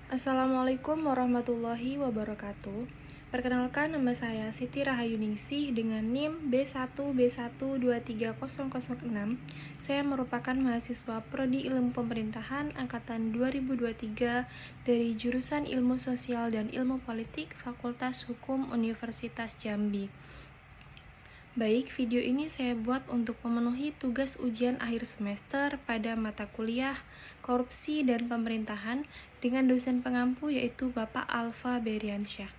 Assalamualaikum warahmatullahi wabarakatuh. Perkenalkan, nama saya Siti Rahayuningsih dengan NIM B1B1230006. Saya merupakan mahasiswa Prodi Ilmu Pemerintahan angkatan 2023 dari jurusan Ilmu Sosial dan Ilmu Politik Fakultas Hukum Universitas Jambi. Baik, video ini saya buat untuk memenuhi tugas ujian akhir semester pada mata kuliah Korupsi dan Pemerintahan dengan dosen pengampu yaitu Bapak Alfa Beriansyah.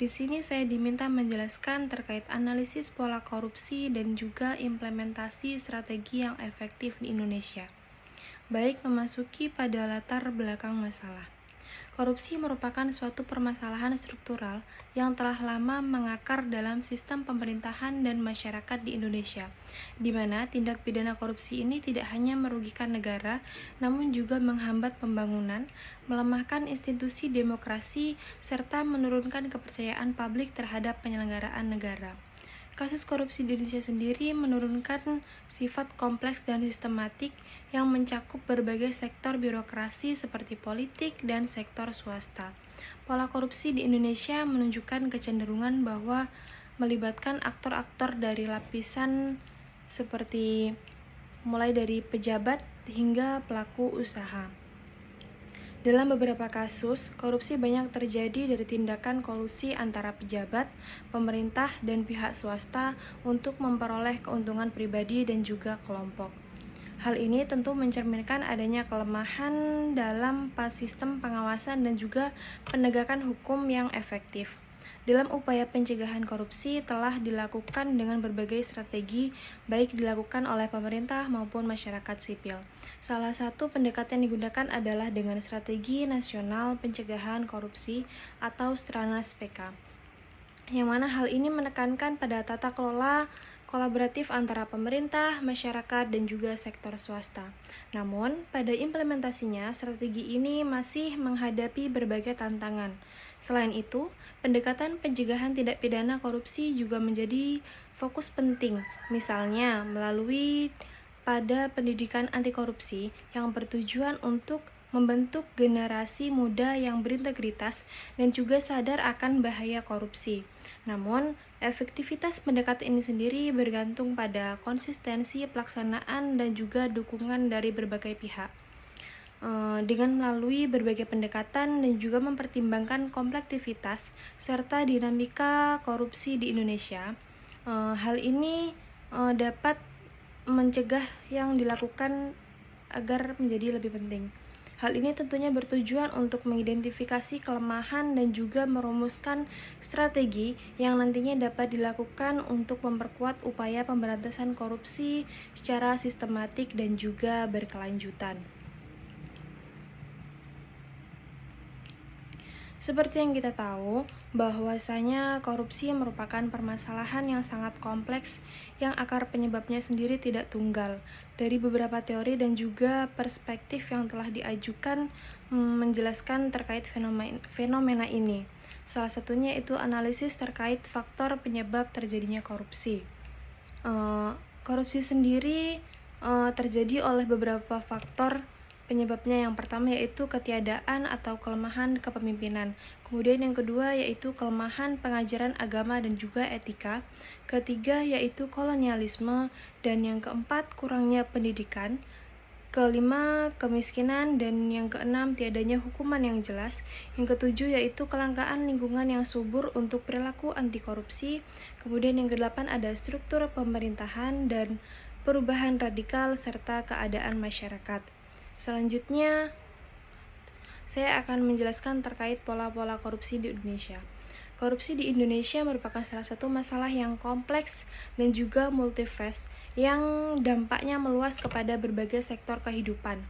Di sini saya diminta menjelaskan terkait analisis pola korupsi dan juga implementasi strategi yang efektif di Indonesia. Baik, memasuki pada latar belakang masalah. Korupsi merupakan suatu permasalahan struktural yang telah lama mengakar dalam sistem pemerintahan dan masyarakat di Indonesia, di mana tindak pidana korupsi ini tidak hanya merugikan negara, namun juga menghambat pembangunan, melemahkan institusi demokrasi, serta menurunkan kepercayaan publik terhadap penyelenggaraan negara. Kasus korupsi di Indonesia sendiri menurunkan sifat kompleks dan sistematik yang mencakup berbagai sektor birokrasi seperti politik dan sektor swasta. Pola korupsi di Indonesia menunjukkan kecenderungan bahwa melibatkan aktor-aktor dari lapisan seperti mulai dari pejabat hingga pelaku usaha. Dalam beberapa kasus, korupsi banyak terjadi dari tindakan kolusi antara pejabat, pemerintah, dan pihak swasta untuk memperoleh keuntungan pribadi dan juga kelompok. Hal ini tentu mencerminkan adanya kelemahan dalam sistem pengawasan dan juga penegakan hukum yang efektif. Dalam upaya pencegahan korupsi telah dilakukan dengan berbagai strategi, baik dilakukan oleh pemerintah maupun masyarakat sipil. Salah satu pendekatan yang digunakan adalah dengan strategi nasional pencegahan korupsi atau Stranas PK, yang mana hal ini menekankan pada tata kelola kolaboratif antara pemerintah, masyarakat, dan juga sektor swasta. Namun, pada implementasinya, strategi ini masih menghadapi berbagai tantangan. Selain itu, pendekatan pencegahan tindak pidana korupsi juga menjadi fokus penting, misalnya melalui pada pendidikan anti korupsi yang bertujuan untuk membentuk generasi muda yang berintegritas dan juga sadar akan bahaya korupsi. Namun, efektivitas pendekatan ini sendiri bergantung pada konsistensi pelaksanaan dan juga dukungan dari berbagai pihak. Dengan melalui berbagai pendekatan dan juga mempertimbangkan komplektivitas serta dinamika korupsi di Indonesia, hal ini dapat mencegah yang dilakukan agar menjadi lebih penting. Hal ini tentunya bertujuan untuk mengidentifikasi kelemahan dan juga merumuskan strategi yang nantinya dapat dilakukan untuk memperkuat upaya pemberantasan korupsi secara sistematik dan juga berkelanjutan. Seperti yang kita tahu, bahwasanya korupsi merupakan permasalahan yang sangat kompleks yang akar penyebabnya sendiri tidak tunggal. Dari beberapa teori dan juga perspektif yang telah diajukan menjelaskan terkait fenomena ini. Salah satunya itu analisis terkait faktor penyebab terjadinya korupsi. Korupsi sendiri terjadi oleh beberapa faktor penyebabnya. Yang pertama yaitu ketiadaan atau kelemahan kepemimpinan. Kemudian yang kedua yaitu kelemahan pengajaran agama dan juga etika. Ketiga yaitu kolonialisme. Dan yang keempat kurangnya pendidikan. Kelima, kemiskinan. Dan yang keenam, tiadanya hukuman yang jelas. Yang ketujuh yaitu kelangkaan lingkungan yang subur untuk perilaku anti korupsi. Kemudian yang kedelapan ada struktur pemerintahan dan perubahan radikal serta keadaan masyarakat. Selanjutnya, saya akan menjelaskan terkait pola-pola korupsi di Indonesia. Korupsi di Indonesia merupakan salah satu masalah yang kompleks dan juga multifase yang dampaknya meluas kepada berbagai sektor kehidupan.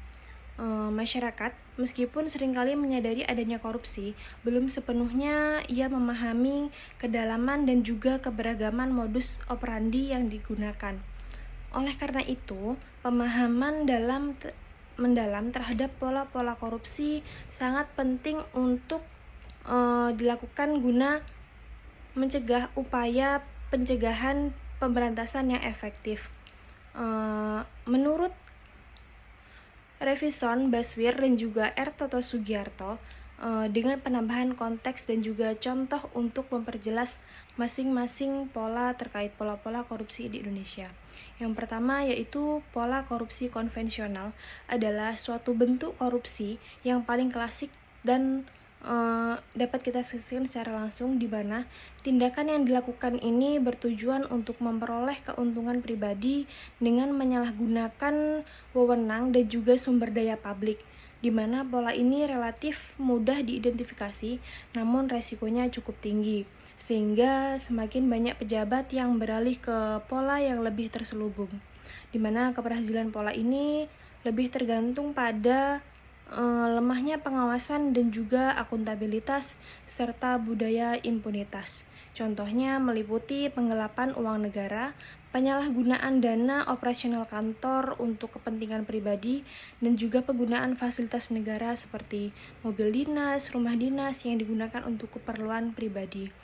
Masyarakat, meskipun seringkali menyadari adanya korupsi, belum sepenuhnya ia memahami kedalaman dan juga keberagaman modus operandi yang digunakan. Oleh karena itu, pemahaman mendalam terhadap pola-pola korupsi sangat penting untuk dilakukan guna mencegah upaya pencegahan pemberantasan yang efektif. Menurut Revison Baswir dan juga R. Toto Sugiarto, dengan penambahan konteks dan juga contoh untuk memperjelas masing-masing pola terkait pola-pola korupsi di Indonesia. Yang pertama yaitu pola korupsi konvensional adalah suatu bentuk korupsi yang paling klasik dan dapat kita saksikan secara langsung, di mana tindakan yang dilakukan ini bertujuan untuk memperoleh keuntungan pribadi dengan menyalahgunakan wewenang dan juga sumber daya publik, di mana pola ini relatif mudah diidentifikasi namun resikonya cukup tinggi, sehingga semakin banyak pejabat yang beralih ke pola yang lebih terselubung, di mana keberhasilan pola ini lebih tergantung pada lemahnya pengawasan dan juga akuntabilitas serta budaya impunitas. Contohnya meliputi penggelapan uang negara, penyalahgunaan dana operasional kantor untuk kepentingan pribadi, dan juga penggunaan fasilitas negara seperti mobil dinas, rumah dinas yang digunakan untuk keperluan pribadi.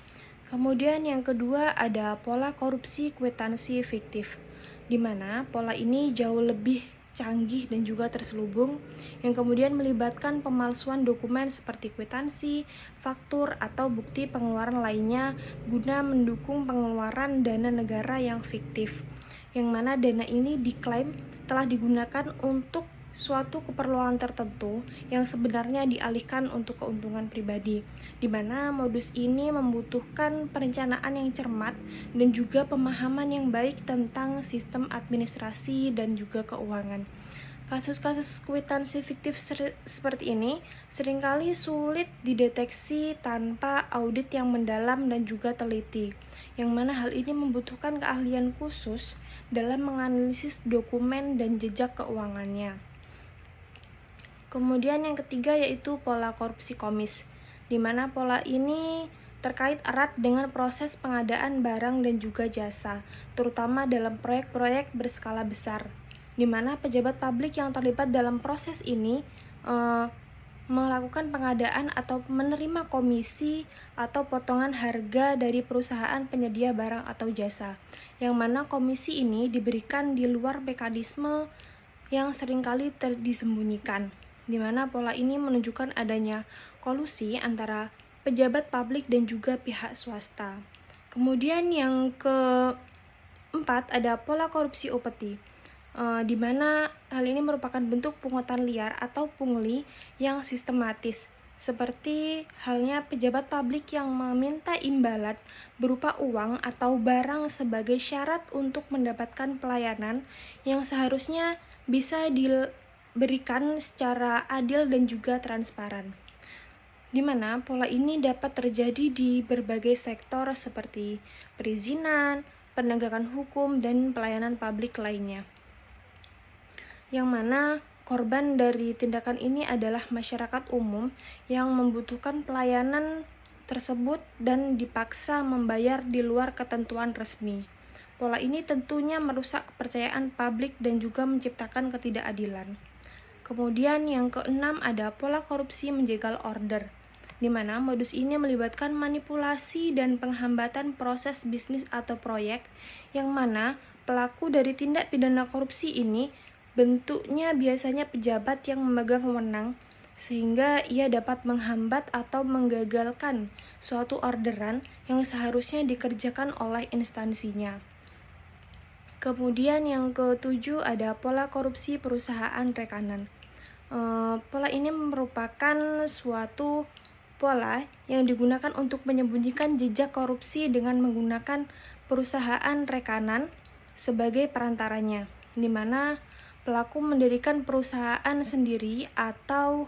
Kemudian yang kedua ada pola korupsi kwitansi fiktif, di mana pola ini jauh lebih canggih dan juga terselubung, yang kemudian melibatkan pemalsuan dokumen seperti kwitansi, faktur, atau bukti pengeluaran lainnya guna mendukung pengeluaran dana negara yang fiktif, yang mana dana ini diklaim telah digunakan untuk suatu keperluan tertentu yang sebenarnya dialihkan untuk keuntungan pribadi, di mana modus ini membutuhkan perencanaan yang cermat dan juga pemahaman yang baik tentang sistem administrasi dan juga keuangan. Kasus-kasus kwitansi fiktif seperti ini seringkali sulit dideteksi tanpa audit yang mendalam dan juga teliti, yang mana hal ini membutuhkan keahlian khusus dalam menganalisis dokumen dan jejak keuangannya. Kemudian yang ketiga yaitu pola korupsi komis, di mana pola ini terkait erat dengan proses pengadaan barang dan juga jasa, terutama dalam proyek-proyek berskala besar, di mana pejabat publik yang terlibat dalam proses ini melakukan pengadaan atau menerima komisi atau potongan harga dari perusahaan penyedia barang atau jasa, yang mana komisi ini diberikan di luar mekanisme yang seringkali disembunyikan, di mana pola ini menunjukkan adanya kolusi antara pejabat publik dan juga pihak swasta. Kemudian yang keempat ada pola korupsi upeti, di mana hal ini merupakan bentuk pungutan liar atau pungli yang sistematis, seperti halnya pejabat publik yang meminta imbalan berupa uang atau barang sebagai syarat untuk mendapatkan pelayanan yang seharusnya bisa diberikan secara adil dan juga transparan, di mana pola ini dapat terjadi di berbagai sektor seperti perizinan, penegakan hukum, dan pelayanan publik lainnya, yang mana korban dari tindakan ini adalah masyarakat umum yang membutuhkan pelayanan tersebut dan dipaksa membayar di luar ketentuan resmi. Pola ini tentunya merusak kepercayaan publik dan juga menciptakan ketidakadilan. Kemudian yang keenam ada pola korupsi menjegal order, di mana modus ini melibatkan manipulasi dan penghambatan proses bisnis atau proyek, yang mana pelaku dari tindak pidana korupsi ini bentuknya biasanya pejabat yang memegang wewenang, sehingga ia dapat menghambat atau menggagalkan suatu orderan yang seharusnya dikerjakan oleh instansinya. Kemudian yang ketujuh ada pola korupsi perusahaan rekanan. Pola ini merupakan suatu pola yang digunakan untuk menyembunyikan jejak korupsi dengan menggunakan perusahaan rekanan sebagai perantaranya, di mana pelaku mendirikan perusahaan sendiri atau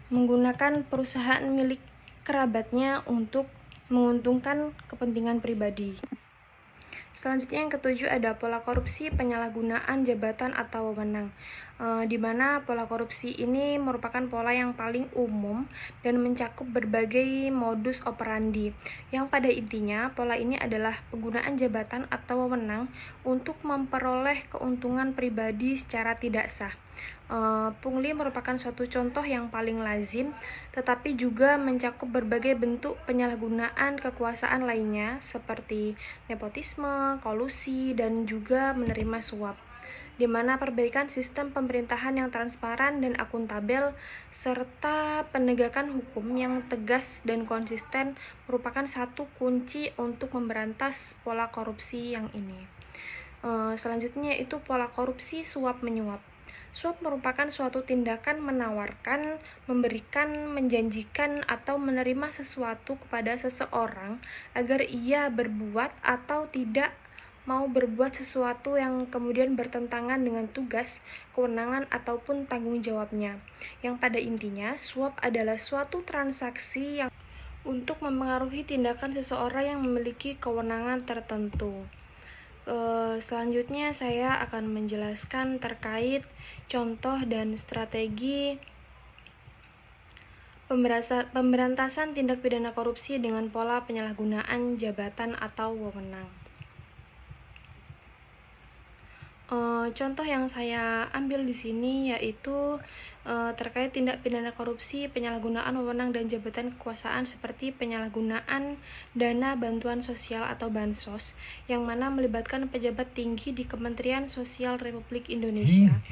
menggunakan perusahaan milik kerabatnya untuk menguntungkan kepentingan pribadi. Selanjutnya yang ketujuh ada pola korupsi penyalahgunaan jabatan atau wewenang, di mana pola korupsi ini merupakan pola yang paling umum dan mencakup berbagai modus operandi, yang pada intinya pola ini adalah penggunaan jabatan atau wewenang untuk memperoleh keuntungan pribadi secara tidak sah. Pungli merupakan suatu contoh yang paling lazim, tetapi juga mencakup berbagai bentuk penyalahgunaan kekuasaan lainnya seperti nepotisme, kolusi, dan juga menerima suap. di mana perbaikan sistem pemerintahan yang transparan dan akuntabel, serta penegakan hukum yang tegas dan konsisten merupakan satu kunci untuk memberantas pola korupsi yang ini. Selanjutnya yaitu pola korupsi suap-menyuap. Suap merupakan suatu tindakan menawarkan, memberikan, menjanjikan, atau menerima sesuatu kepada seseorang agar ia berbuat atau tidak mau berbuat sesuatu yang kemudian bertentangan dengan tugas, kewenangan, ataupun tanggung jawabnya. Yang pada intinya, suap adalah suatu transaksi yang untuk mempengaruhi tindakan seseorang yang memiliki kewenangan tertentu. Selanjutnya saya akan menjelaskan terkait contoh dan strategi pemberantasan tindak pidana korupsi dengan pola penyalahgunaan jabatan atau wewenang. Contoh yang saya ambil di sini yaitu terkait tindak pidana korupsi, penyalahgunaan wewenang dan jabatan kekuasaan seperti penyalahgunaan dana bantuan sosial atau bansos yang mana melibatkan pejabat tinggi di Kementerian Sosial Republik Indonesia,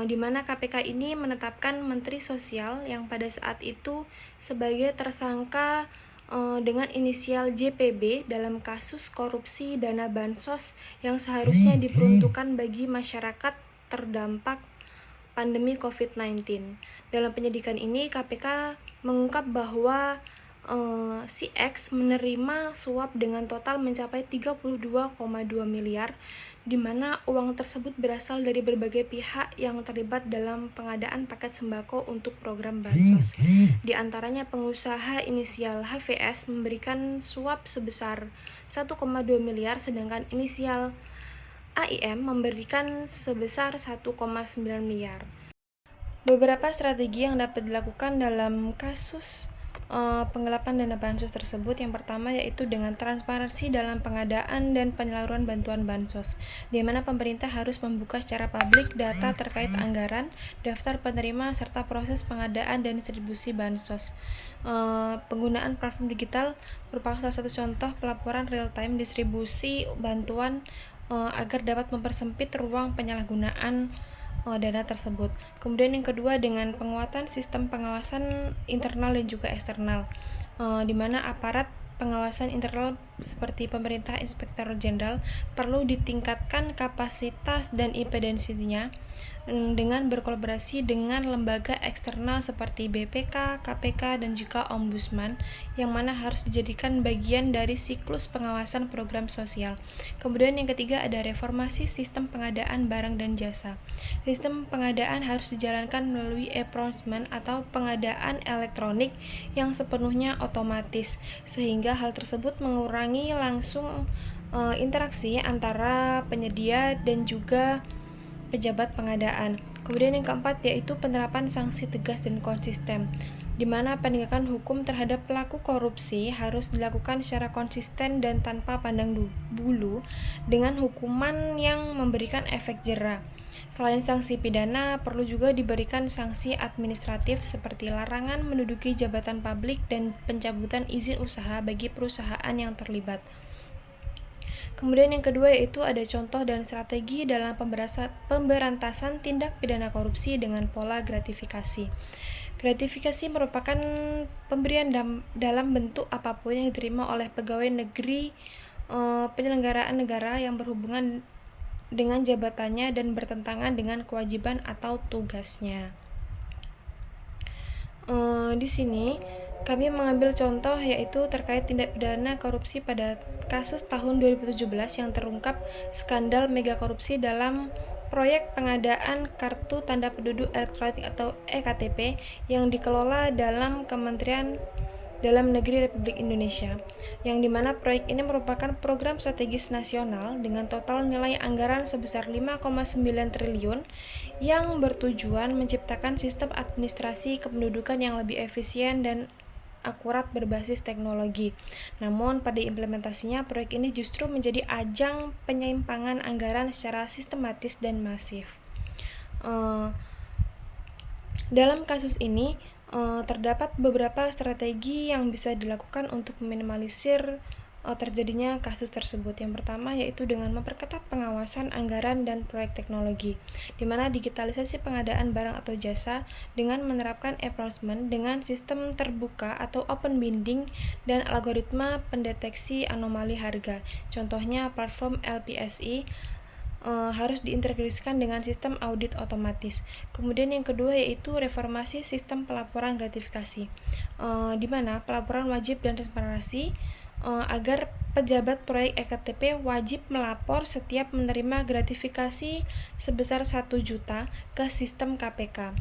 di mana KPK ini menetapkan Menteri Sosial yang pada saat itu sebagai tersangka dengan inisial JPB dalam kasus korupsi dana bansos yang seharusnya diperuntukkan bagi masyarakat terdampak pandemi COVID-19. Dalam penyidikan ini, KPK mengungkap bahwa si X menerima suap dengan total mencapai 32,2 miliar, di mana uang tersebut berasal dari berbagai pihak yang terlibat dalam pengadaan paket sembako untuk program bansos. Di antaranya pengusaha inisial HVS memberikan suap sebesar 1,2 miliar, sedangkan inisial AIM memberikan sebesar 1,9 miliar. Beberapa strategi yang dapat dilakukan dalam kasus penggelapan dana bansos tersebut, yang pertama yaitu dengan transparansi dalam pengadaan dan penyaluran bantuan bansos, di mana pemerintah harus membuka secara publik data terkait anggaran, daftar penerima, serta proses pengadaan dan distribusi bansos. Penggunaan platform digital merupakan salah satu contoh pelaporan real-time distribusi bantuan agar dapat mempersempit ruang penyalahgunaan dana tersebut. Kemudian yang kedua dengan penguatan sistem pengawasan internal dan juga eksternal, di mana aparat pengawasan internal seperti pemerintah inspektor jenderal perlu ditingkatkan kapasitas dan independensinya dengan berkolaborasi dengan lembaga eksternal seperti BPK, KPK, dan juga Ombudsman, yang mana harus dijadikan bagian dari siklus pengawasan program sosial. Kemudian yang ketiga ada reformasi sistem pengadaan barang dan jasa. Sistem pengadaan harus dijalankan melalui e-procurement atau pengadaan elektronik yang sepenuhnya otomatis, sehingga hal tersebut mengurangi langsung interaksi antara penyedia dan juga pejabat pengadaan. Kemudian yang keempat yaitu penerapan sanksi tegas dan konsisten, di mana penegakan hukum terhadap pelaku korupsi harus dilakukan secara konsisten dan tanpa pandang bulu dengan hukuman yang memberikan efek jera. Selain sanksi pidana, perlu juga diberikan sanksi administratif seperti larangan menduduki jabatan publik dan pencabutan izin usaha bagi perusahaan yang terlibat. Kemudian yang kedua yaitu ada contoh dan strategi dalam pemberantasan tindak pidana korupsi dengan pola gratifikasi. Gratifikasi merupakan pemberian dalam bentuk apapun yang diterima oleh pegawai negeri penyelenggaraan negara yang berhubungan dengan jabatannya dan bertentangan dengan kewajiban atau tugasnya. Di sini kami mengambil contoh yaitu terkait tindak pidana korupsi pada kasus tahun 2017 yang terungkap skandal mega korupsi dalam proyek pengadaan kartu tanda penduduk elektronik atau EKTP yang dikelola dalam Kementerian Dalam Negeri Republik Indonesia, yang dimana proyek ini merupakan program strategis nasional dengan total nilai anggaran sebesar 5,9 triliun yang bertujuan menciptakan sistem administrasi kependudukan yang lebih efisien dan akurat berbasis teknologi. Namun pada implementasinya proyek ini justru menjadi ajang penyimpangan anggaran secara sistematis dan masif. Dalam kasus ini terdapat beberapa strategi yang bisa dilakukan untuk meminimalisir terjadinya kasus tersebut. Yang pertama yaitu dengan memperketat pengawasan anggaran dan proyek teknologi, di mana digitalisasi pengadaan barang atau jasa dengan menerapkan enforcement dengan sistem terbuka atau open bidding dan algoritma pendeteksi anomali harga. Contohnya platform LPSI harus diintegrasikan dengan sistem audit otomatis. Kemudian yang kedua yaitu reformasi sistem pelaporan gratifikasi, di mana pelaporan wajib dan transparansi agar pejabat proyek EKTP wajib melapor setiap menerima gratifikasi sebesar 1 juta ke sistem KPK.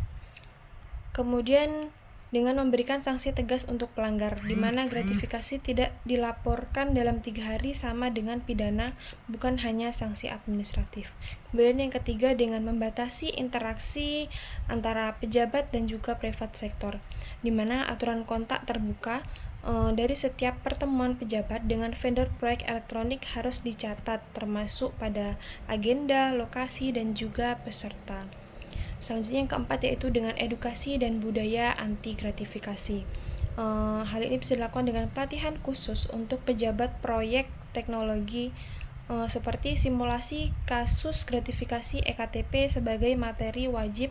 Kemudian dengan memberikan sanksi tegas untuk pelanggar, di mana gratifikasi tidak dilaporkan dalam 3 hari sama dengan pidana, bukan hanya sanksi administratif. Kemudian yang ketiga dengan membatasi interaksi antara pejabat dan juga private sektor, di mana aturan kontak terbuka dari setiap pertemuan pejabat dengan vendor proyek elektronik harus dicatat, termasuk pada agenda, lokasi, dan juga peserta. Selanjutnya yang keempat yaitu dengan edukasi dan budaya anti gratifikasi. Hal ini bisa dilakukan dengan pelatihan khusus untuk pejabat proyek teknologi seperti simulasi kasus gratifikasi EKTP sebagai materi wajib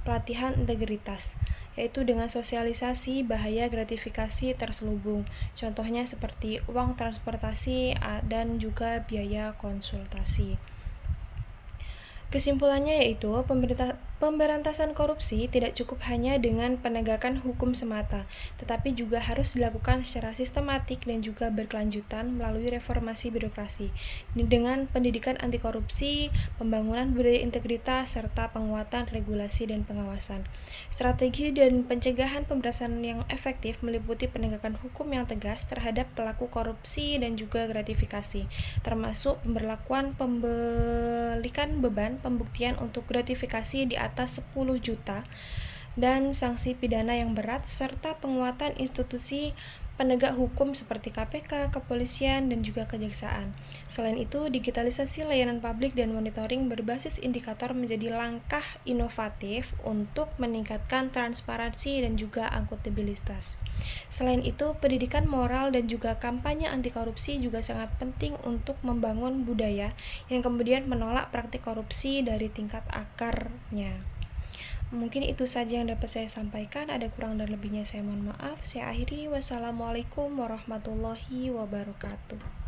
pelatihan integritas, yaitu dengan sosialisasi bahaya gratifikasi terselubung. Contohnya seperti uang transportasi dan juga biaya konsultasi. Kesimpulannya yaitu pemberantasan korupsi tidak cukup hanya dengan penegakan hukum semata, tetapi juga harus dilakukan secara sistematik dan juga berkelanjutan melalui reformasi birokrasi, dengan pendidikan anti korupsi, pembangunan budaya integritas, serta penguatan regulasi dan pengawasan. Strategi dan pencegahan pemberantasan yang efektif meliputi penegakan hukum yang tegas terhadap pelaku korupsi dan juga gratifikasi, termasuk pemberlakuan pembalikan beban pembuktian untuk gratifikasi di atas 10 juta dan sanksi pidana yang berat, serta penguatan institusi penegak hukum seperti KPK, kepolisian, dan juga kejaksaan. Selain itu, digitalisasi layanan publik dan monitoring berbasis indikator menjadi langkah inovatif untuk meningkatkan transparansi dan juga akuntabilitas. Selain itu, pendidikan moral dan juga kampanye anti korupsi juga sangat penting untuk membangun budaya yang kemudian menolak praktik korupsi dari tingkat akarnya. Mungkin itu saja yang dapat saya sampaikan. Ada kurang dan lebihnya saya mohon maaf. Saya akhiri. Wassalamualaikum warahmatullahi wabarakatuh.